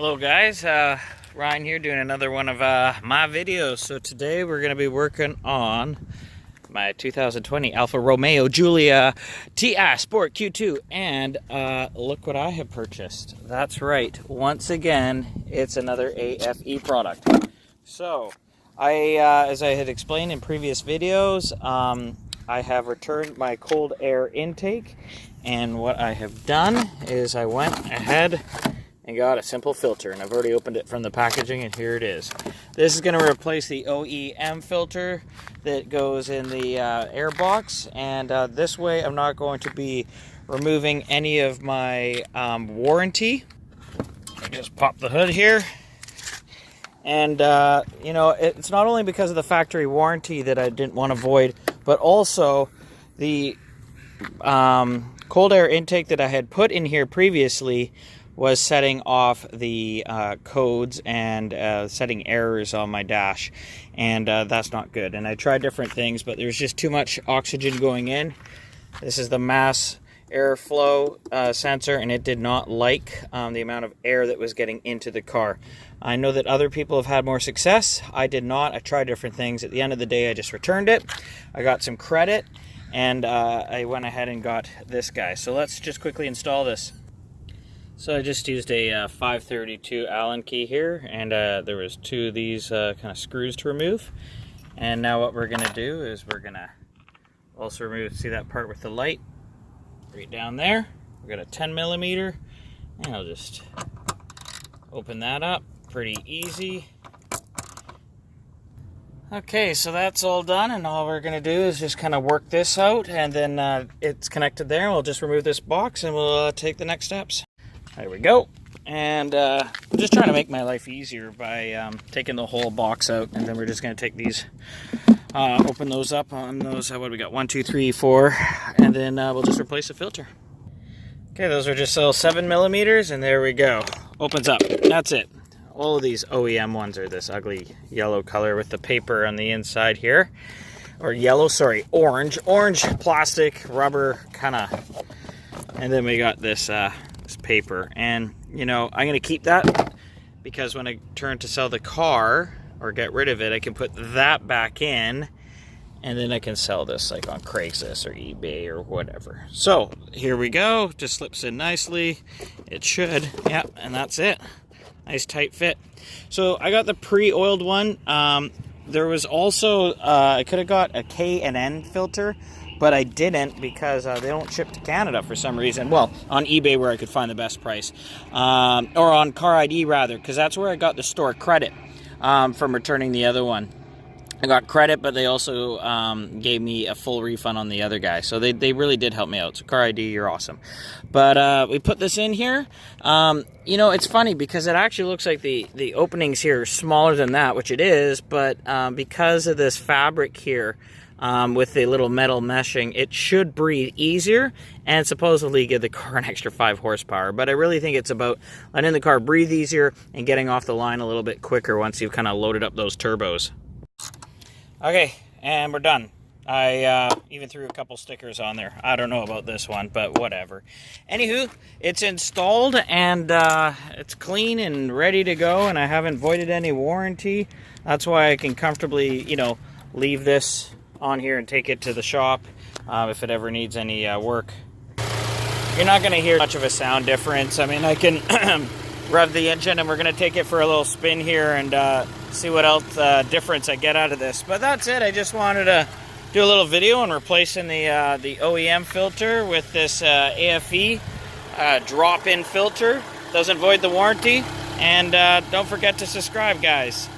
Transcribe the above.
Hello guys, Ryan here doing another one of my videos. So today we're going to be working on my 2020 Alfa Romeo Giulia TI Sport Q2, and look what I have purchased. That's right, once again it's another aFe product. So as I had explained in previous videos, I have returned my cold air intake, and what I have done is I went ahead and got a simple filter, and I've already opened it from the packaging, and here it is. This is going to replace the OEM filter that goes in the air box, and this way I'm not going to be removing any of my warranty. I just pop the hood here, and you know, it's not only because of the factory warranty that I didn't want to void, but also the cold air intake that I had put in here previously was setting off the codes and setting errors on my dash, and that's not good. And I tried different things, but there's just too much oxygen going in. This is the mass airflow sensor, and it did not like the amount of air that was getting into the car. I know that other people have had more success. I did not. I tried different things. At the end of the day, I just returned it. I got some credit, and I went ahead and got this guy. So let's just quickly install this. So I just used a 532 Allen key here, and there was two of these kind of screws to remove. And now what we're going to do is we're going to also remove, see that part with the light right down there. We've got a 10 millimeter, and I'll just open that up. Pretty easy. Okay, so that's all done, and all we're going to do is just kind of work this out, and then it's connected there. We'll just remove this box, and we'll take the next steps. There we go. And I'm just trying to make my life easier by taking the whole box out, and then we're just going to take these, open those up on those, what do we got, 1, 2, 3, 4, and then we'll just replace the filter. Okay, those are just 7 millimeters, and there we go. Opens up. That's it. All of these OEM ones are this ugly yellow color with the paper on the inside here. Or yellow, sorry, orange. Orange plastic, rubber, kind of. And then we got this paper, and you know, I'm going to keep that because when I turn to sell the car or get rid of it, I can put that back in, and then I can sell this like on Craigslist or eBay or whatever. So here we go, just slips in nicely. It should, yeah, and that's it. Nice tight fit. So I got the pre-oiled one. There was also I could have got a K&N filter, but I didn't because they don't ship to Canada for some reason. Well, on eBay where I could find the best price. Or on Car ID rather, because that's where I got the store credit from returning the other one. I got credit, but they also gave me a full refund on the other guy. So they really did help me out. So Car ID, you're awesome. But we put this in here. You know, it's funny because it actually looks like the openings here are smaller than that, which it is. But because of this fabric here, with the little metal meshing, it should breathe easier and supposedly give the car an extra 5 horsepower. But I really think it's about letting the car breathe easier and getting off the line a little bit quicker once you've kind of loaded up those turbos. Okay, and we're done. I even threw a couple stickers on there. I don't know about this one, but whatever. Anywho, it's installed, and it's clean and ready to go, and I haven't voided any warranty. That's why I can comfortably, you know, leave this on here and take it to the shop if it ever needs any work. You're not going to hear much of a sound difference. I mean, I can rev the engine, and we're going to take it for a little spin here and see what else difference I get out of this. But that's it. I just wanted to do a little video on replacing the OEM filter with this aFe drop-in filter. Doesn't void the warranty. And don't forget to subscribe, guys.